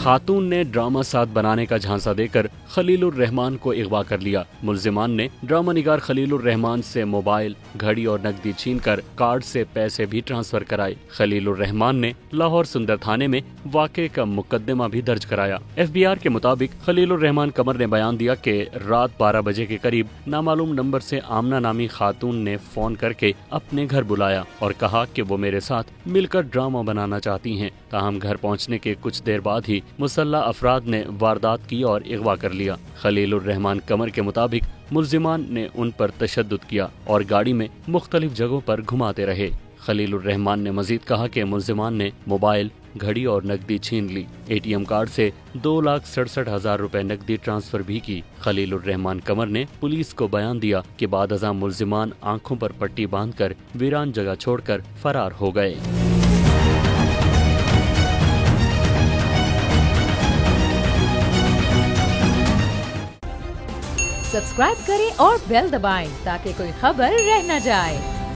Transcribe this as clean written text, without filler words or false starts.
खातून ने ड्रामा साथ बनाने का झांसा देकर खलीलुर रहमान को अगवा कर लिया। मुलजिमान ने ड्रामा निगार खलीलुर रहमान से मोबाइल, घड़ी और नकदी छीनकर कार्ड से पैसे भी ट्रांसफर कराए। खलीलुर रहमान ने लाहौर सुंदर थाने में वाक़े का मुकदमा भी दर्ज कराया। FBI के मुताबिक खलीलुर रहमान कमर ने बयान दिया कि रात 12 बजे के करीब नामालूम नंबर से आमना नामी खातून ने फोन करके अपने घर बुलाया और कहा कि वो मेरे साथ मिलकर ड्रामा बनाना चाहती हैं। ताहम घर पहुंचने के कुछ देर बाद ही मुसल्ला अफराद ने वारदात की और अगवा कर लिया। खलीलुर रहमान कमर के मुताबिक मुलजिमान ने उन पर तशद्दुद किया और गाड़ी में मुख्तलिफ जगहों पर घुमाते रहे। खलीलुर रहमान ने मजीद कहा कि मुलजिमान ने मोबाइल, घड़ी और नकदी छीन ली। ATM कार्ड से 2,67,000 रुपए नकदी ट्रांसफर भी की। खलीलुर रहमान कमर ने पुलिस को बयान दिया कि बाद अज़ां मुलजिमान आंखों पर पट्टी बांधकर वीरान जगह छोड़कर फरार हो गए। सब्सक्राइब करें और बेल दबाएं ताकि कोई खबर रह न जाए।